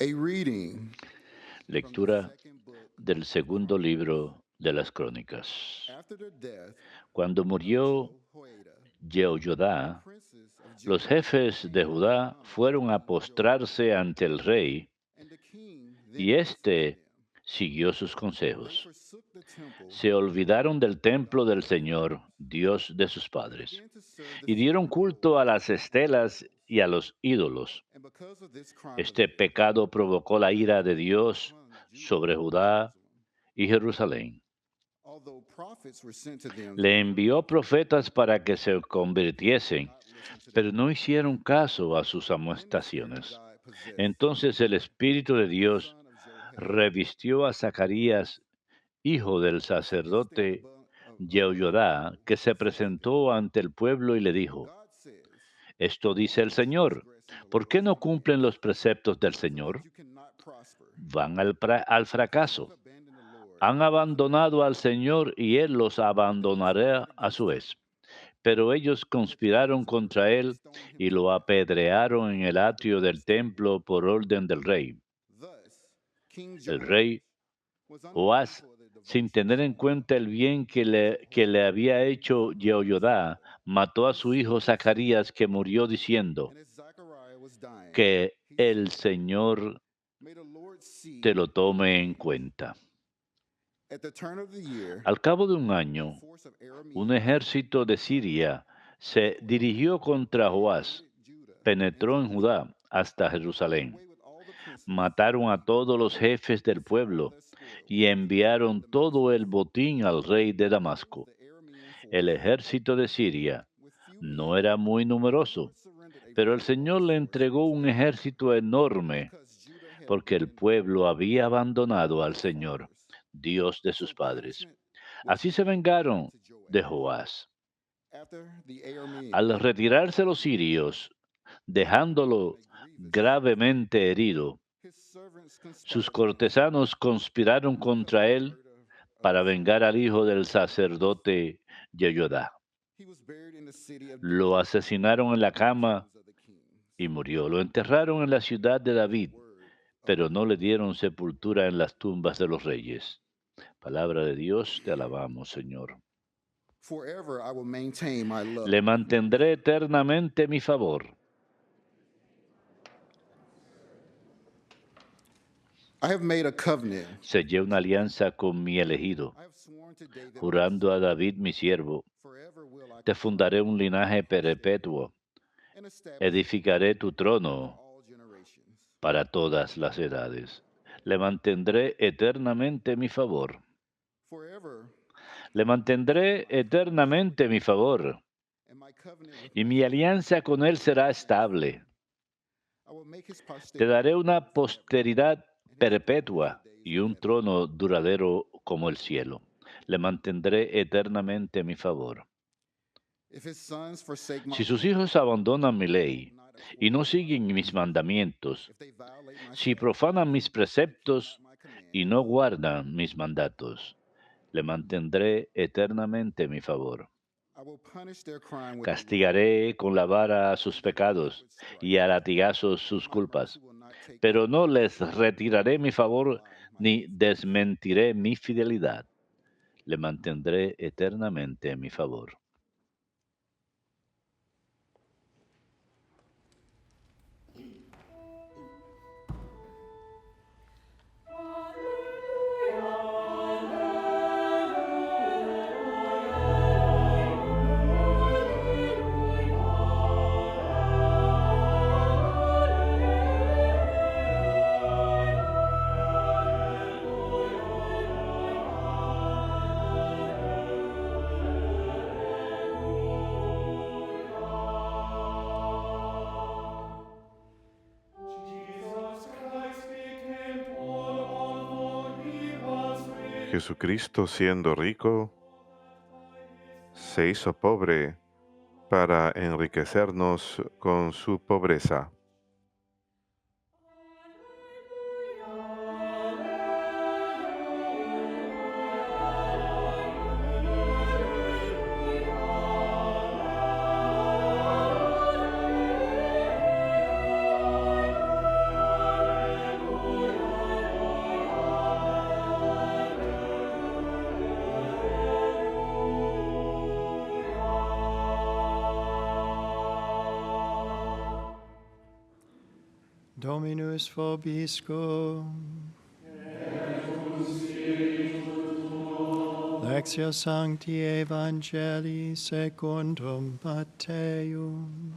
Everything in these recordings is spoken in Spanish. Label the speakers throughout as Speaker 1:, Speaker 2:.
Speaker 1: A reading from the
Speaker 2: Lectura
Speaker 1: second book
Speaker 2: del
Speaker 1: of the
Speaker 2: segundo
Speaker 1: Chronicles.
Speaker 2: libro de las Crónicas.
Speaker 1: After the death
Speaker 2: Cuando
Speaker 1: of
Speaker 2: murió
Speaker 1: Jehoiada, the
Speaker 2: Jehoiada,
Speaker 1: princes of
Speaker 2: los
Speaker 1: Judah
Speaker 2: jefes de
Speaker 1: came to pay
Speaker 2: Judá
Speaker 1: homage to
Speaker 2: fueron a
Speaker 1: King Jehoiakim,
Speaker 2: postrarse ante el rey,
Speaker 1: and the king
Speaker 2: y
Speaker 1: then listened to
Speaker 2: éste
Speaker 1: them.
Speaker 2: siguió sus
Speaker 1: They
Speaker 2: consejos.
Speaker 1: forsook the temple
Speaker 2: Se
Speaker 1: of the Lord,
Speaker 2: olvidaron del templo
Speaker 1: God of
Speaker 2: del
Speaker 1: their
Speaker 2: Señor,
Speaker 1: fathers,
Speaker 2: Dios de sus
Speaker 1: and
Speaker 2: padres,
Speaker 1: began to serve the
Speaker 2: y dieron
Speaker 1: foreign
Speaker 2: culto a
Speaker 1: gods
Speaker 2: las
Speaker 1: and
Speaker 2: estelas
Speaker 1: idols.
Speaker 2: y a los ídolos.
Speaker 1: And because of this crime of
Speaker 2: Este
Speaker 1: theirs,
Speaker 2: pecado provocó la ira
Speaker 1: wrath
Speaker 2: de
Speaker 1: came
Speaker 2: Dios
Speaker 1: upon Judah
Speaker 2: sobre
Speaker 1: and
Speaker 2: Judá
Speaker 1: Jerusalem.
Speaker 2: y Jerusalén.
Speaker 1: Although prophets were sent to them
Speaker 2: Le
Speaker 1: from the
Speaker 2: envió
Speaker 1: Lord,
Speaker 2: profetas para que se
Speaker 1: they would
Speaker 2: convirtiesen,
Speaker 1: not listen to their
Speaker 2: pero no
Speaker 1: words.
Speaker 2: hicieron caso a sus
Speaker 1: Then the Spirit of
Speaker 2: amonestaciones.
Speaker 1: God possessed
Speaker 2: Entonces el Espíritu de
Speaker 1: the
Speaker 2: Dios
Speaker 1: son of Jehoiada.
Speaker 2: revistió a Zacarías, hijo del
Speaker 1: As he was standing
Speaker 2: sacerdote
Speaker 1: among the
Speaker 2: Jehoiada,
Speaker 1: people,
Speaker 2: que
Speaker 1: he
Speaker 2: se
Speaker 1: said to
Speaker 2: presentó
Speaker 1: them,
Speaker 2: ante el pueblo y le dijo:
Speaker 1: God says,
Speaker 2: Esto dice el
Speaker 1: why
Speaker 2: Señor,
Speaker 1: transgress in the
Speaker 2: ¿por
Speaker 1: Lord's
Speaker 2: qué no cumplen
Speaker 1: commands,
Speaker 2: los preceptos del
Speaker 1: so that
Speaker 2: Señor?
Speaker 1: you cannot prosper?
Speaker 2: Van al
Speaker 1: Because you have
Speaker 2: fracaso.
Speaker 1: abandoned the Lord,
Speaker 2: Han
Speaker 1: you have abandoned
Speaker 2: abandonado al
Speaker 1: me.
Speaker 2: Señor y Él los
Speaker 1: They conspired
Speaker 2: abandonará a
Speaker 1: against
Speaker 2: su
Speaker 1: him
Speaker 2: vez. Pero ellos
Speaker 1: and with his
Speaker 2: conspiraron
Speaker 1: counsel
Speaker 2: contra
Speaker 1: they
Speaker 2: él
Speaker 1: stoned him
Speaker 2: y
Speaker 1: to
Speaker 2: lo
Speaker 1: death.
Speaker 2: apedrearon en el atrio
Speaker 1: Verse
Speaker 2: del
Speaker 1: 30.
Speaker 2: templo por orden del rey.
Speaker 1: Thus, King
Speaker 2: El
Speaker 1: Jehoiash
Speaker 2: rey
Speaker 1: was
Speaker 2: Joás,
Speaker 1: unmindful of the
Speaker 2: sin
Speaker 1: devotion
Speaker 2: tener en
Speaker 1: shown
Speaker 2: cuenta el bien
Speaker 1: to
Speaker 2: que le
Speaker 1: Jehoiada,
Speaker 2: había
Speaker 1: the
Speaker 2: hecho
Speaker 1: prophet of
Speaker 2: Jehoiada,
Speaker 1: Israel.
Speaker 2: mató a
Speaker 1: He
Speaker 2: su hijo
Speaker 1: sealed the city,
Speaker 2: Zacarías, que murió diciendo
Speaker 1: and as Zechariah was dying,
Speaker 2: que
Speaker 1: he
Speaker 2: el
Speaker 1: said,
Speaker 2: Señor
Speaker 1: may the Lord
Speaker 2: te
Speaker 1: see
Speaker 2: lo
Speaker 1: your
Speaker 2: tome en
Speaker 1: pain.
Speaker 2: cuenta.
Speaker 1: At the turn of the year,
Speaker 2: Al cabo de un
Speaker 1: a
Speaker 2: año,
Speaker 1: force of
Speaker 2: un
Speaker 1: Arameans
Speaker 2: ejército de Siria se
Speaker 1: Jehoiakim
Speaker 2: dirigió contra Joás,
Speaker 1: invaded Judah and
Speaker 2: penetró en
Speaker 1: Jerusalem.
Speaker 2: Judá hasta
Speaker 1: They did
Speaker 2: Jerusalén.
Speaker 1: away with all the princes of the
Speaker 2: Mataron a
Speaker 1: people
Speaker 2: todos los jefes del
Speaker 1: and sent all
Speaker 2: pueblo
Speaker 1: their spoil
Speaker 2: y
Speaker 1: to
Speaker 2: enviaron todo
Speaker 1: Damascus.
Speaker 2: el botín al rey de
Speaker 1: So
Speaker 2: Damasco.
Speaker 1: the Aramean
Speaker 2: El
Speaker 1: force
Speaker 2: ejército de
Speaker 1: came
Speaker 2: Siria
Speaker 1: with few
Speaker 2: no
Speaker 1: men,
Speaker 2: era muy
Speaker 1: and the
Speaker 2: numeroso,
Speaker 1: Lord surrendered a
Speaker 2: pero el
Speaker 1: very
Speaker 2: Señor
Speaker 1: large
Speaker 2: le
Speaker 1: force
Speaker 2: entregó
Speaker 1: into
Speaker 2: un
Speaker 1: their hand
Speaker 2: ejército enorme,
Speaker 1: because Judah had
Speaker 2: porque el
Speaker 1: abandoned the
Speaker 2: pueblo
Speaker 1: Lord,
Speaker 2: había abandonado
Speaker 1: God of
Speaker 2: al
Speaker 1: their
Speaker 2: Señor,
Speaker 1: fathers.
Speaker 2: Dios de sus
Speaker 1: So
Speaker 2: padres.
Speaker 1: punishment was
Speaker 2: Así se
Speaker 1: handed
Speaker 2: vengaron
Speaker 1: to
Speaker 2: de
Speaker 1: Joash.
Speaker 2: Joás.
Speaker 1: After the Arameans
Speaker 2: Al retirarse los
Speaker 1: defeated
Speaker 2: sirios,
Speaker 1: and wounded him
Speaker 2: dejándolo
Speaker 1: a grievous death,
Speaker 2: gravemente herido,
Speaker 1: his servants
Speaker 2: sus
Speaker 1: conspired against him
Speaker 2: cortesanos conspiraron
Speaker 1: because of
Speaker 2: contra
Speaker 1: the
Speaker 2: él
Speaker 1: murder of
Speaker 2: para
Speaker 1: the son
Speaker 2: vengar
Speaker 1: of
Speaker 2: al hijo del
Speaker 1: Jehoiada the priest.
Speaker 2: sacerdote Jehoiada.
Speaker 1: He was buried in the city of
Speaker 2: Lo
Speaker 1: David
Speaker 2: asesinaron en la
Speaker 1: among the
Speaker 2: cama
Speaker 1: tombs of the kings.
Speaker 2: y murió. Lo enterraron en la ciudad de
Speaker 1: The
Speaker 2: David,
Speaker 1: word of the
Speaker 2: pero no le
Speaker 1: Lord.
Speaker 2: dieron sepultura en las tumbas de los reyes. Palabra de Dios, te alabamos, Señor.
Speaker 1: Forever I will maintain my
Speaker 2: Le
Speaker 1: love for
Speaker 2: mantendré
Speaker 1: you.
Speaker 2: eternamente mi favor.
Speaker 1: I have made a covenant.
Speaker 2: Sellé una alianza con mi elegido,
Speaker 1: I have sworn to David my
Speaker 2: jurando a
Speaker 1: servant.
Speaker 2: David mi siervo.
Speaker 1: Forever will I
Speaker 2: Te
Speaker 1: confirm
Speaker 2: fundaré un
Speaker 1: my
Speaker 2: linaje
Speaker 1: household
Speaker 2: perpetuo.
Speaker 1: and establish it
Speaker 2: Edificaré tu
Speaker 1: for
Speaker 2: trono
Speaker 1: all generations.
Speaker 2: para todas las edades. Le mantendré eternamente mi favor.
Speaker 1: Forever I
Speaker 2: Le
Speaker 1: will maintain
Speaker 2: mantendré
Speaker 1: my covenant with
Speaker 2: eternamente mi
Speaker 1: him
Speaker 2: favor,
Speaker 1: and my covenant with
Speaker 2: y
Speaker 1: my
Speaker 2: mi
Speaker 1: children
Speaker 2: alianza con él
Speaker 1: for
Speaker 2: será
Speaker 1: generations.
Speaker 2: estable.
Speaker 1: I will make his
Speaker 2: Te
Speaker 1: posterity
Speaker 2: daré una
Speaker 1: forever
Speaker 2: posteridad
Speaker 1: and his throne as the
Speaker 2: perpetua
Speaker 1: days
Speaker 2: y
Speaker 1: of
Speaker 2: un
Speaker 1: heaven.
Speaker 2: trono duradero como el cielo. Le mantendré eternamente mi favor.
Speaker 1: If his sons forsake my
Speaker 2: Si sus
Speaker 1: law
Speaker 2: hijos abandonan mi
Speaker 1: and keep
Speaker 2: ley
Speaker 1: not
Speaker 2: y no
Speaker 1: according to my
Speaker 2: siguen mis
Speaker 1: ordinances,
Speaker 2: mandamientos,
Speaker 1: if they violate my
Speaker 2: si
Speaker 1: statutes
Speaker 2: profanan mis
Speaker 1: and keep not
Speaker 2: preceptos
Speaker 1: my
Speaker 2: y no
Speaker 1: commandments,
Speaker 2: guardan mis mandatos, le mantendré eternamente mi favor.
Speaker 1: I will punish their crime with the rod
Speaker 2: Castigaré con la vara sus
Speaker 1: and their guilt
Speaker 2: pecados
Speaker 1: with
Speaker 2: y a
Speaker 1: stripes.
Speaker 2: latigazos
Speaker 1: But
Speaker 2: sus
Speaker 1: my mercy
Speaker 2: culpas,
Speaker 1: will not take
Speaker 2: pero
Speaker 1: back
Speaker 2: no les retiraré mi
Speaker 1: nor
Speaker 2: favor
Speaker 1: lie my
Speaker 2: ni
Speaker 1: faithfulness.
Speaker 2: desmentiré mi fidelidad. Le mantendré eternamente mi favor.
Speaker 3: Jesucristo, siendo rico, se hizo pobre para enriquecernos con su pobreza.
Speaker 4: Dominus vobiscum. Lectio Sancti Evangelii secundum Matteum.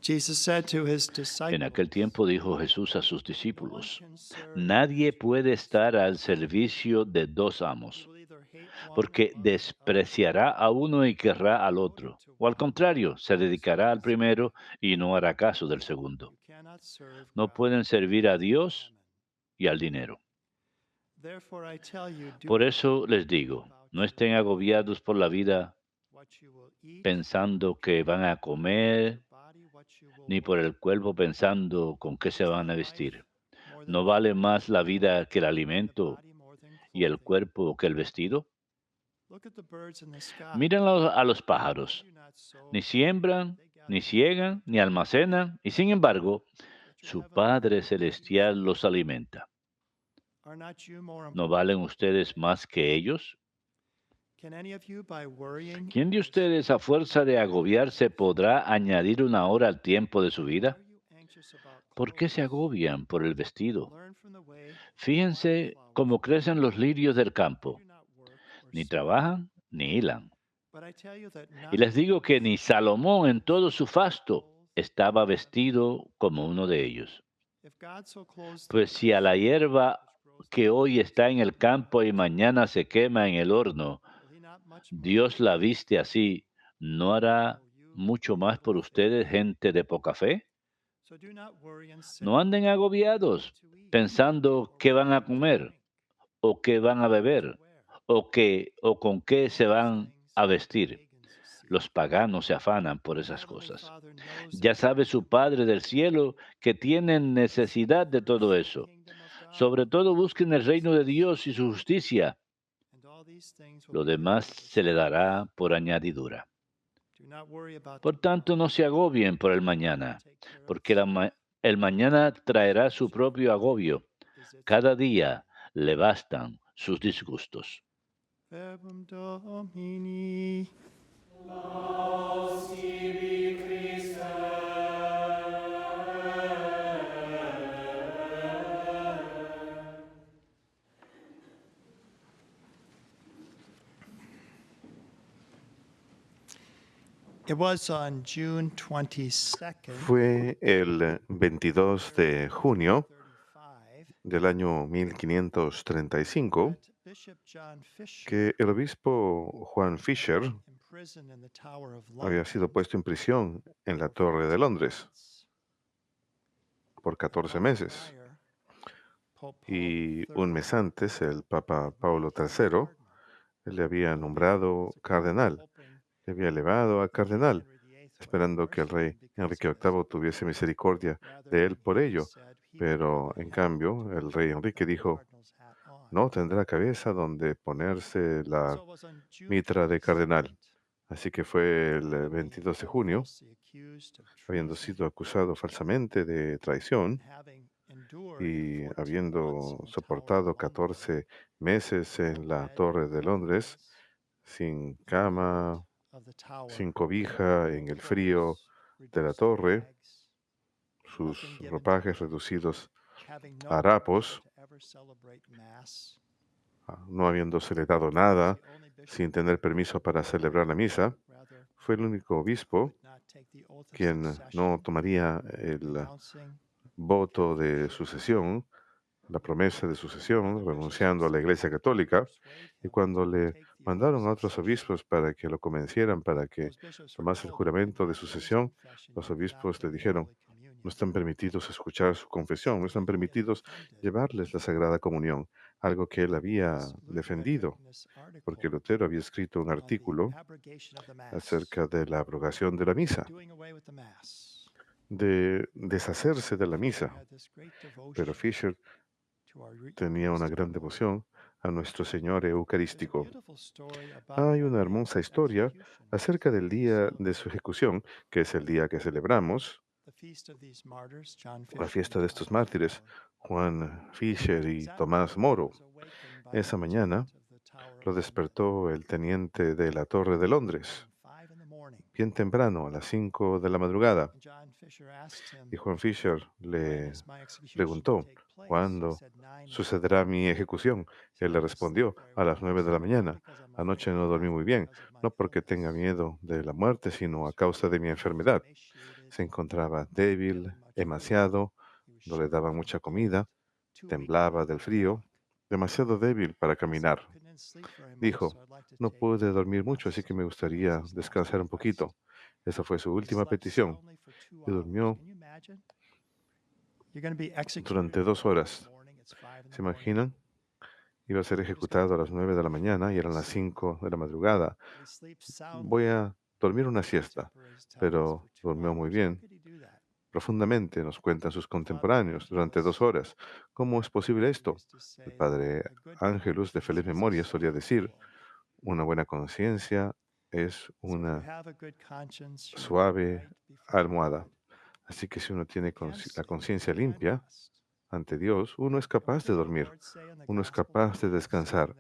Speaker 4: Jesus said to his
Speaker 2: En
Speaker 4: disciples,
Speaker 2: aquel tiempo dijo Jesús a sus discípulos,
Speaker 4: "One can serve
Speaker 2: nadie puede estar al servicio de dos amos,
Speaker 4: will either hate one
Speaker 2: porque
Speaker 4: or love the other,
Speaker 2: despreciará a uno y querrá al otro, o al contrario, se dedicará al primero y no hará caso del segundo.
Speaker 4: You cannot serve
Speaker 2: No
Speaker 4: God
Speaker 2: pueden servir a
Speaker 4: and
Speaker 2: Dios
Speaker 4: mammon.
Speaker 2: y al dinero.
Speaker 4: Therefore I tell you, do
Speaker 2: Por
Speaker 4: not
Speaker 2: eso les
Speaker 4: worry
Speaker 2: digo,
Speaker 4: about
Speaker 2: no
Speaker 4: your
Speaker 2: estén
Speaker 4: life,
Speaker 2: agobiados por la vida
Speaker 4: what you will eat,
Speaker 2: pensando que van a comer,
Speaker 4: your body, what you will
Speaker 2: ni por
Speaker 4: wear.
Speaker 2: el cuerpo pensando con qué se
Speaker 4: Is
Speaker 2: van
Speaker 4: not
Speaker 2: a
Speaker 4: life
Speaker 2: vestir.
Speaker 4: more than
Speaker 2: ¿No vale
Speaker 4: food,
Speaker 2: más la vida que el
Speaker 4: and the
Speaker 2: alimento
Speaker 4: body more than
Speaker 2: y el
Speaker 4: clothing?
Speaker 2: cuerpo que el vestido?
Speaker 4: Look at the birds in the sky.
Speaker 2: Miren a los
Speaker 4: They
Speaker 2: pájaros.
Speaker 4: do not sow,
Speaker 2: Ni siembran,
Speaker 4: they gather
Speaker 2: ni
Speaker 4: no
Speaker 2: ciegan, ni almacenan, y sin embargo,
Speaker 4: yet your
Speaker 2: su
Speaker 4: heavenly
Speaker 2: Padre
Speaker 4: Father feeds
Speaker 2: Celestial
Speaker 4: them.
Speaker 2: los alimenta.
Speaker 4: Are not you more
Speaker 2: ¿No
Speaker 4: important
Speaker 2: valen
Speaker 4: than
Speaker 2: ustedes
Speaker 4: they?
Speaker 2: más que ellos?
Speaker 4: Can any of you by worrying
Speaker 2: ¿Quién de
Speaker 4: add a
Speaker 2: ustedes, a fuerza de agobiarse, podrá añadir una hora al tiempo de su
Speaker 4: Why
Speaker 2: vida?
Speaker 4: are you anxious about
Speaker 2: ¿Por qué se
Speaker 4: clothes?
Speaker 2: agobian por el vestido?
Speaker 4: Learn from the way the
Speaker 2: Fíjense
Speaker 4: wildflowers
Speaker 2: cómo
Speaker 4: grow.
Speaker 2: crecen los lirios del
Speaker 4: They
Speaker 2: campo.
Speaker 4: do not work or
Speaker 2: Ni
Speaker 4: spin.
Speaker 2: trabajan ni hilan.
Speaker 4: But I tell you that
Speaker 2: Y
Speaker 4: not
Speaker 2: les digo que
Speaker 4: even
Speaker 2: ni Salomón en todo su fasto
Speaker 4: clothes
Speaker 2: estaba
Speaker 4: are
Speaker 2: vestido como uno de ellos.
Speaker 4: if God so clothes the
Speaker 2: Pues si a la
Speaker 4: grass,
Speaker 2: hierba
Speaker 4: which grows
Speaker 2: que
Speaker 4: today
Speaker 2: hoy
Speaker 4: and is
Speaker 2: está en el
Speaker 4: thrown
Speaker 2: campo y
Speaker 4: into the
Speaker 2: mañana se
Speaker 4: fire,
Speaker 2: quema en el horno,
Speaker 4: will he not much more
Speaker 2: Dios la
Speaker 4: clothe
Speaker 2: viste así, ¿no hará
Speaker 4: you, you
Speaker 2: mucho
Speaker 4: of
Speaker 2: más
Speaker 4: little
Speaker 2: por
Speaker 4: faith?
Speaker 2: ustedes, gente de poca fe?
Speaker 4: So do not worry and say,
Speaker 2: No anden agobiados
Speaker 4: what to eat,
Speaker 2: pensando
Speaker 4: or
Speaker 2: qué
Speaker 4: what
Speaker 2: van a
Speaker 4: to
Speaker 2: comer,
Speaker 4: drink,
Speaker 2: o qué van a
Speaker 4: or what to
Speaker 2: beber,
Speaker 4: wear.
Speaker 2: o con qué se
Speaker 4: All these
Speaker 2: van
Speaker 4: things
Speaker 2: a
Speaker 4: the
Speaker 2: vestir.
Speaker 4: pagans seek.
Speaker 2: Los paganos se afanan por
Speaker 4: Your
Speaker 2: esas
Speaker 4: heavenly
Speaker 2: cosas.
Speaker 4: Father knows that
Speaker 2: Ya
Speaker 4: you
Speaker 2: sabe
Speaker 4: need
Speaker 2: su
Speaker 4: them all.
Speaker 2: Padre del cielo que tienen
Speaker 4: But seek
Speaker 2: necesidad de todo
Speaker 4: first the
Speaker 2: eso.
Speaker 4: kingdom of God
Speaker 2: Sobre todo busquen
Speaker 4: and
Speaker 2: el reino de
Speaker 4: righteousness,
Speaker 2: Dios y su justicia.
Speaker 4: and all these things will
Speaker 2: Lo
Speaker 4: be added
Speaker 2: demás
Speaker 4: with
Speaker 2: se le
Speaker 4: yourself.
Speaker 2: dará por añadidura.
Speaker 4: Do not worry about
Speaker 2: Por tanto,
Speaker 4: tomorrow,
Speaker 2: no se agobien por el
Speaker 4: for tomorrow will
Speaker 2: mañana,
Speaker 4: take care of
Speaker 2: porque
Speaker 4: itself.
Speaker 2: el mañana traerá su
Speaker 4: Sufficient
Speaker 2: propio
Speaker 4: for the
Speaker 2: agobio.
Speaker 4: day is its
Speaker 2: Cada
Speaker 4: own
Speaker 2: día
Speaker 4: trouble.
Speaker 2: le bastan sus disgustos.
Speaker 4: Verbum Domini. It was on June 22nd,
Speaker 3: Fue el 22 de junio
Speaker 4: 35,
Speaker 3: del año 1535
Speaker 4: that Bishop John Fisher,
Speaker 3: que el obispo Juan Fisher
Speaker 4: imprisoned in the Tower of
Speaker 3: había sido
Speaker 4: London
Speaker 3: puesto en prisión en la
Speaker 4: for
Speaker 3: Torre de
Speaker 4: 14
Speaker 3: Londres
Speaker 4: months.
Speaker 3: por
Speaker 4: A
Speaker 3: 14
Speaker 4: month
Speaker 3: meses.
Speaker 4: prior, Pope Paul
Speaker 3: Y
Speaker 4: III
Speaker 3: un mes antes, el Papa Paulo
Speaker 4: made him a
Speaker 3: III
Speaker 4: cardinal,
Speaker 3: le había
Speaker 4: hoping,
Speaker 3: nombrado
Speaker 4: as a
Speaker 3: cardenal,
Speaker 4: hoping
Speaker 3: le había elevado a
Speaker 4: that King
Speaker 3: cardenal,
Speaker 4: Henry VIII would have
Speaker 3: esperando que el
Speaker 4: mercy on
Speaker 3: rey
Speaker 4: him because
Speaker 3: Enrique
Speaker 4: of this.
Speaker 3: VIII tuviese misericordia
Speaker 4: Rather,
Speaker 3: de él por
Speaker 4: he
Speaker 3: ello.
Speaker 4: said he would
Speaker 3: Pero,
Speaker 4: never
Speaker 3: en
Speaker 4: have
Speaker 3: cambio,
Speaker 4: to
Speaker 3: el rey
Speaker 4: put
Speaker 3: Enrique
Speaker 4: the
Speaker 3: dijo,
Speaker 4: cardinal's hat on.
Speaker 3: no tendrá cabeza donde ponerse la
Speaker 4: So it was on June
Speaker 3: mitra de cardenal.
Speaker 4: 22nd,
Speaker 3: Así que fue el
Speaker 4: having been
Speaker 3: 22 de junio,
Speaker 4: falsely accused of
Speaker 3: habiendo
Speaker 4: treason
Speaker 3: sido acusado falsamente de
Speaker 4: and
Speaker 3: traición
Speaker 4: having endured
Speaker 3: y
Speaker 4: 14 months
Speaker 3: habiendo
Speaker 4: in the Tower of
Speaker 3: soportado
Speaker 4: London,
Speaker 3: 14 meses
Speaker 4: no
Speaker 3: en la
Speaker 4: bed,
Speaker 3: Torre de
Speaker 4: no
Speaker 3: Londres,
Speaker 4: pillows,
Speaker 3: sin
Speaker 4: in the
Speaker 3: cama,
Speaker 4: cold of the tower,
Speaker 3: sin cobija, en
Speaker 4: no
Speaker 3: el frío
Speaker 4: clothes,
Speaker 3: de la
Speaker 4: reduced to
Speaker 3: torre,
Speaker 4: rags,
Speaker 3: sus
Speaker 4: nothing given to
Speaker 3: ropajes
Speaker 4: eat,
Speaker 3: reducidos
Speaker 4: having no
Speaker 3: a harapos,
Speaker 4: permission to ever celebrate Mass.
Speaker 3: no habiéndosele dado
Speaker 4: He was
Speaker 3: nada,
Speaker 4: the only bishop
Speaker 3: sin tener permiso para celebrar la misa,
Speaker 4: rather
Speaker 3: fue el único obispo
Speaker 4: would not take the oath of
Speaker 3: quien no
Speaker 4: succession,
Speaker 3: tomaría el
Speaker 4: renouncing
Speaker 3: voto
Speaker 4: Catholic
Speaker 3: de
Speaker 4: faith.
Speaker 3: sucesión, la promesa de sucesión,
Speaker 4: Other bishops
Speaker 3: renunciando a la Iglesia
Speaker 4: attempted to
Speaker 3: Católica,
Speaker 4: persuade
Speaker 3: y
Speaker 4: him
Speaker 3: cuando
Speaker 4: to
Speaker 3: le
Speaker 4: take the oath of
Speaker 3: mandaron a otros
Speaker 4: succession.
Speaker 3: obispos para que lo convencieran para que
Speaker 4: Those bishops were
Speaker 3: tomase el
Speaker 4: told that could
Speaker 3: juramento de
Speaker 4: not hear his
Speaker 3: sucesión,
Speaker 4: confession,
Speaker 3: los
Speaker 4: he could not
Speaker 3: obispos le
Speaker 4: take
Speaker 3: dijeron,
Speaker 4: Holy Communion.
Speaker 3: no están permitidos escuchar su confesión, no
Speaker 4: Something
Speaker 3: están
Speaker 4: that he had
Speaker 3: permitidos
Speaker 4: defended.
Speaker 3: llevarles la Sagrada Comunión, algo que él había
Speaker 4: Thus, Luther had
Speaker 3: defendido,
Speaker 4: written this
Speaker 3: porque
Speaker 4: article
Speaker 3: Lutero había escrito un
Speaker 4: on the
Speaker 3: artículo
Speaker 4: abrogation of the Mass,
Speaker 3: acerca de la abrogación de la misa,
Speaker 4: doing away with the Mass.
Speaker 3: de deshacerse de la
Speaker 4: Fisher
Speaker 3: misa.
Speaker 4: had this great devotion
Speaker 3: Pero Fisher
Speaker 4: to our
Speaker 3: tenía una gran
Speaker 4: Eucharistic Lord.
Speaker 3: devoción a nuestro Señor
Speaker 4: There's a
Speaker 3: Eucarístico.
Speaker 4: beautiful story about
Speaker 3: Hay
Speaker 4: the
Speaker 3: una
Speaker 4: day of
Speaker 3: hermosa
Speaker 4: his
Speaker 3: historia
Speaker 4: execution,
Speaker 3: acerca del día de su
Speaker 4: celebrated
Speaker 3: ejecución, que es el día que celebramos,
Speaker 4: the feast of these martyrs, John Fisher
Speaker 3: la
Speaker 4: and
Speaker 3: fiesta de estos
Speaker 4: Thomas
Speaker 3: mártires,
Speaker 4: More.
Speaker 3: Juan Fisher y
Speaker 4: That
Speaker 3: Tomás
Speaker 4: morning he
Speaker 3: Moro.
Speaker 4: was awakened by
Speaker 3: Esa
Speaker 4: the
Speaker 3: mañana,
Speaker 4: tumult of the Tower of
Speaker 3: lo despertó el teniente de la Torre de Londres, bien temprano, a las 5 de la madrugada. Y Juan Fisher le preguntó, ¿cuándo sucederá mi ejecución? Él le respondió, a las 9 de la mañana. Anoche no dormí muy bien, no porque tenga miedo de la muerte, sino a causa de mi enfermedad. Se encontraba débil, emaciado, no le daban mucha comida, temblaba del frío, demasiado débil para caminar. Dijo, no pude dormir mucho, así que me gustaría descansar un poquito. Esa fue su última petición. Y durmió durante 2 horas. ¿Se imaginan? Iba a ser ejecutado a las 9 de la mañana y eran las 5 de la madrugada. Voy a dormir una siesta, pero durmió muy bien. Profundamente, nos cuentan sus contemporáneos, durante 2 horas. ¿Cómo es posible esto? El padre Ángelus, de feliz memoria, solía decir, una buena conciencia es una suave almohada. Así que si uno tiene la conciencia limpia ante Dios, uno es capaz de dormir, uno es capaz de descansar.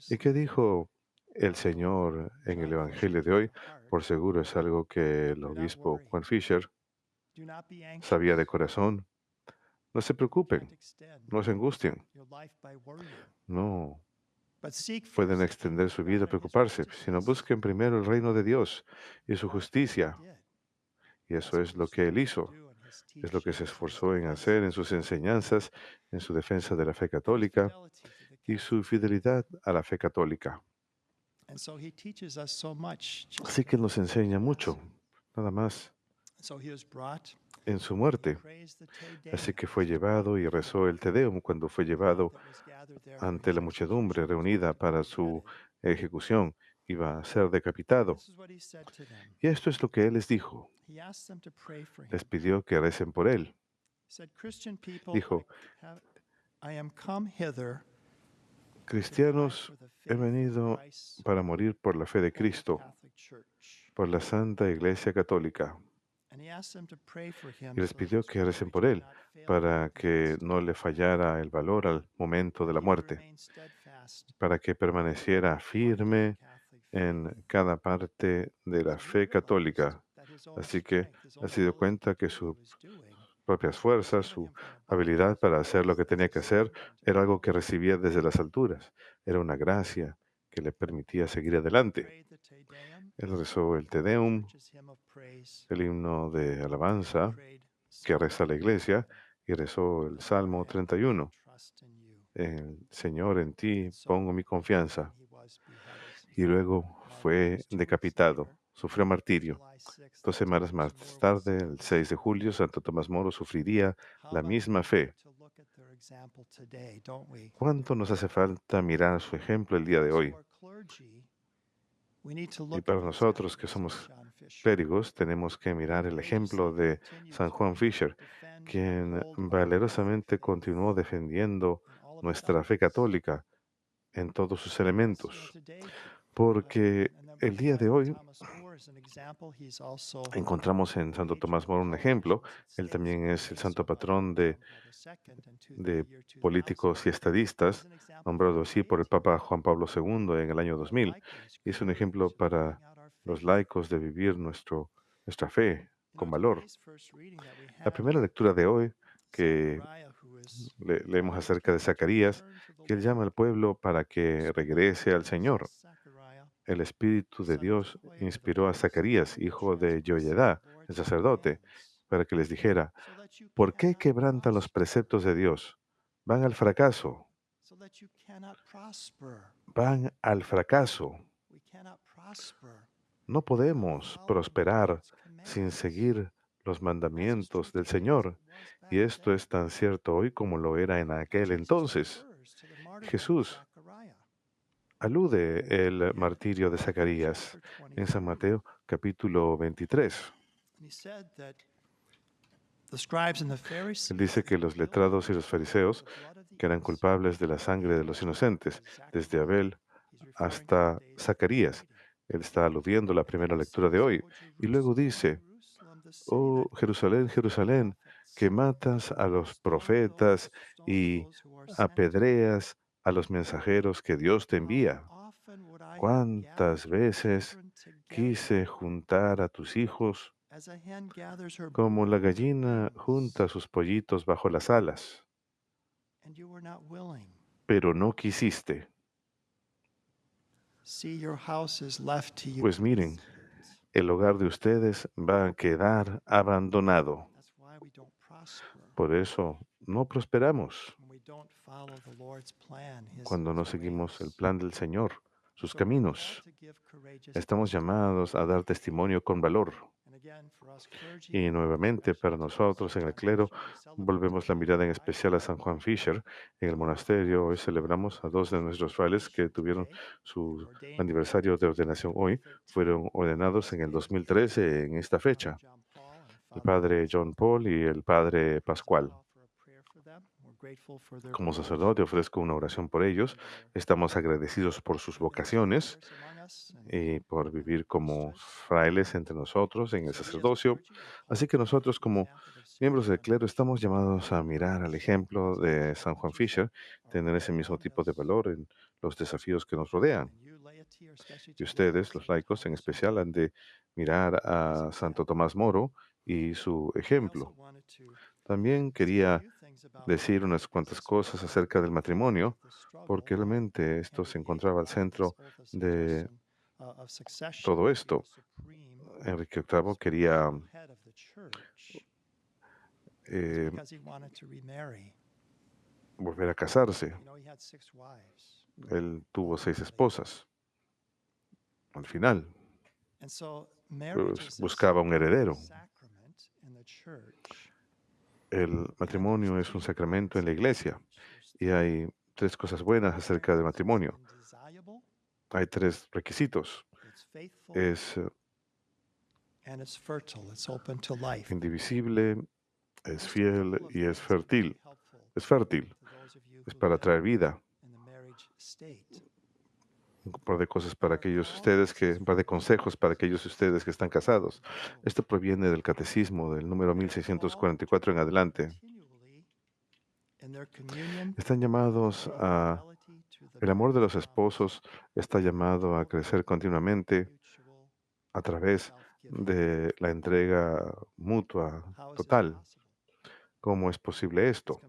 Speaker 3: ¿Y qué dijo el Señor en el Evangelio de hoy? Por seguro es algo que el obispo Juan Fisher sabía de corazón. No se preocupen, no se angustien, no pueden extender su vida a preocuparse, sino busquen primero el reino de Dios y su justicia. Y eso es lo que Él hizo, es lo que se esforzó en hacer en sus enseñanzas, en su defensa de la fe católica y su fidelidad a la fe católica. Así que nos enseña mucho, nada más, en su muerte. Así que fue llevado y rezó el Te Deum cuando fue llevado ante la muchedumbre reunida para su ejecución. Iba a ser decapitado. Y esto es lo que Él les dijo. Les pidió que recen por Él. Dijo, cristianos, he venido para morir por la fe de Cristo, por la Santa Iglesia Católica. Y les pidió que recen por Él, para que no le fallara el valor al momento de la muerte, para que permaneciera firme en cada parte de la fe católica. Así que se dio cuenta que sus propias fuerzas, su habilidad para hacer lo que tenía que hacer, era algo que recibía desde las alturas. Era una gracia que le permitía seguir adelante. Él rezó el Te Deum, el himno de alabanza que reza la iglesia, y rezó el Salmo 31. Señor, en ti pongo mi confianza. Y luego fue decapitado, sufrió martirio. 2 semanas más tarde, el 6 de julio, Santo Tomás Moro sufriría la misma fe. ¿Cuánto nos hace falta mirar su ejemplo el día de hoy? Y para nosotros que somos clérigos, tenemos que mirar el ejemplo de San Juan Fisher, quien valerosamente continuó defendiendo nuestra fe católica en todos sus elementos. Porque el día de hoy encontramos en Santo Tomás Moro un ejemplo. Él también es el santo patrón de políticos y estadistas, nombrado así por el Papa Juan Pablo II en el año 2000. Y es un ejemplo para los laicos de vivir nuestra fe con valor. La primera lectura de hoy que leemos acerca de Zacarías, que él llama al pueblo para que regrese al Señor. El Espíritu de Dios inspiró a Zacarías, hijo de Joiada, el sacerdote, para que les dijera, ¿por qué quebrantan los preceptos de Dios? Van al fracaso. Van al fracaso. No podemos prosperar sin seguir los mandamientos del Señor. Y esto es tan cierto hoy como lo era en aquel entonces. Jesús alude el martirio de Zacarías en San Mateo capítulo 23. Él dice que los letrados y los fariseos, que eran culpables de la sangre de los inocentes, desde Abel hasta Zacarías. Él está aludiendo a la primera lectura de hoy. Y luego dice, oh Jerusalén, Jerusalén, que matas a los profetas y apedreas a los mensajeros que Dios te envía. ¿Cuántas veces quise juntar a tus hijos como la gallina junta sus pollitos bajo las alas, pero no quisiste? Pues miren, el hogar de ustedes va a quedar abandonado. Por eso no prosperamos cuando no seguimos el plan del Señor, sus caminos. Estamos llamados a dar testimonio con valor. Y nuevamente, para nosotros en el clero, volvemos la mirada en especial a San Juan Fisher. En el monasterio hoy celebramos a dos de nuestros frailes que tuvieron su aniversario de ordenación hoy. Fueron ordenados en el 2013 en esta fecha, el padre John Paul y el padre Pascual. Como sacerdote ofrezco una oración por ellos. Estamos agradecidos por sus vocaciones y por vivir como frailes entre nosotros en el sacerdocio. Así que nosotros como miembros del clero estamos llamados a mirar al ejemplo de San Juan Fisher, tener ese mismo tipo de valor en los desafíos que nos rodean. Y ustedes, los laicos en especial, han de mirar a Santo Tomás Moro y su ejemplo. También quería decir unas cuantas cosas acerca del matrimonio, porque realmente esto se encontraba al centro de todo esto. Enrique VIII quería eh, volver a casarse. Él tuvo 6 esposas. Al final, pues, buscaba un heredero. El matrimonio es un sacramento en la iglesia y hay 3 cosas buenas acerca del matrimonio. Hay 3 requisitos. Es indivisible, es fiel y es fértil. Es fértil. Es para traer vida. Un par de cosas para aquellos ustedes un par de consejos para aquellos ustedes que están casados. Esto proviene del catecismo del número 1644 en adelante. Están llamados a el amor de los esposos está llamado a crecer continuamente a través de la entrega mutua total. ¿Cómo es posible esto?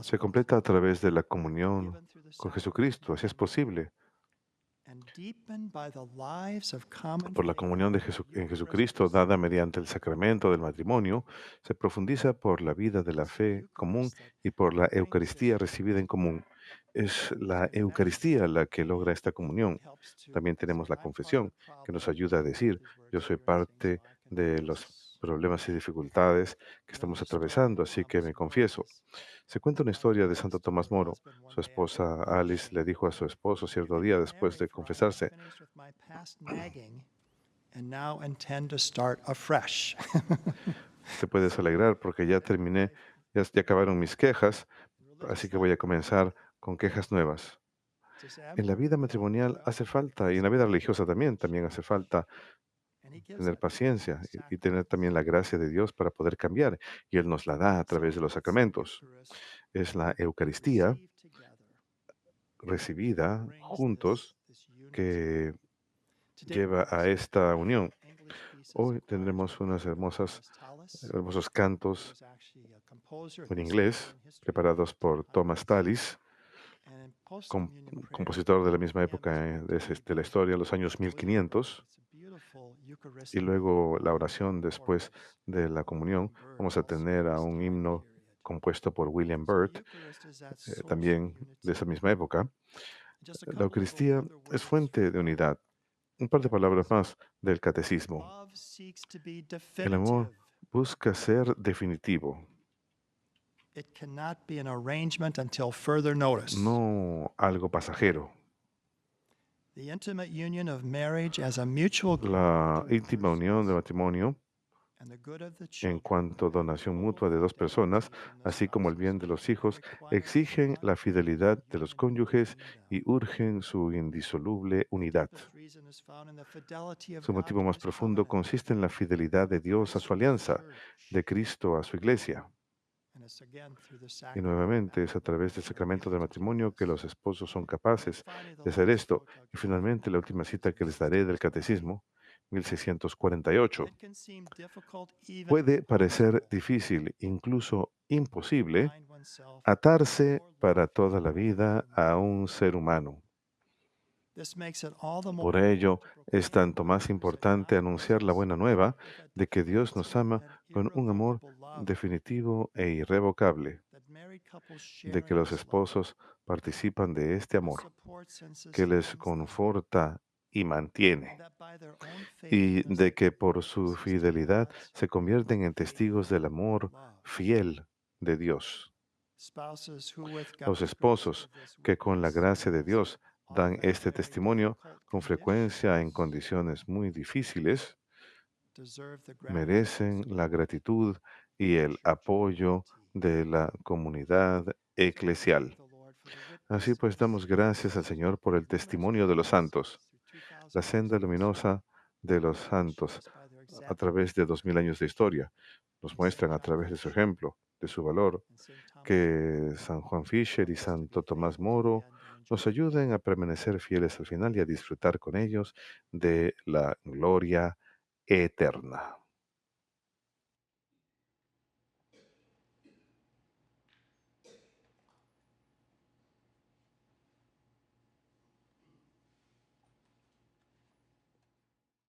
Speaker 3: Se completa a través de la comunión con Jesucristo. Así es posible. Por la comunión en Jesucristo dada mediante el sacramento del matrimonio, se profundiza por la vida de la fe común y por la Eucaristía recibida en común. Es la Eucaristía la que logra esta comunión. También tenemos la confesión, que nos ayuda a decir, yo soy parte de los problemas y dificultades que estamos atravesando, así que me confieso. Se cuenta una historia de Santo Tomás Moro. Su esposa Alice le dijo a su esposo cierto día después de confesarse, te puedes alegrar porque ya terminé, ya acabaron mis quejas, así que voy a comenzar con quejas nuevas. En la vida matrimonial hace falta, y en la vida religiosa también hace falta tener paciencia y tener también la gracia de Dios para poder cambiar. Y Él nos la da a través de los sacramentos. Es la Eucaristía recibida juntos que lleva a esta unión. Hoy tendremos hermosos cantos en inglés preparados por Thomas Tallis, compositor de la misma época de la historia, los años 1500. Y luego la oración después de la comunión. Vamos a tener a un himno compuesto por William Byrd, también de esa misma época. La Eucaristía es fuente de unidad. Un par de palabras más del catecismo. El amor busca ser definitivo, no algo pasajero. La íntima unión de matrimonio en cuanto a donación mutua de 2 personas, así como el bien de los hijos, exigen la fidelidad de los cónyuges y urgen su indisoluble unidad. Su motivo más profundo consiste en la fidelidad de Dios a su alianza, de Cristo a su iglesia. Y nuevamente es a través del sacramento del matrimonio que los esposos son capaces de hacer esto. Y finalmente la última cita que les daré del Catecismo, 1648. Puede parecer difícil, incluso imposible, atarse para toda la vida a un ser humano. Por ello, es tanto más importante anunciar la buena nueva de que Dios nos ama con un amor definitivo e irrevocable, de que los esposos participan de este amor, que les conforta y mantiene, y de que por su fidelidad se convierten en testigos del amor fiel de Dios. Los esposos que con la gracia de Dios dan este testimonio con frecuencia en condiciones muy difíciles, merecen la gratitud y el apoyo de la comunidad eclesial. Así pues, damos gracias al Señor por el testimonio de los santos, la senda luminosa de los santos a través de 2000 años de historia. Nos muestran a través de su ejemplo, de su valor, que San Juan Fisher y Santo Tomás Moro nos ayuden a permanecer fieles al final y a disfrutar con ellos de la gloria eterna.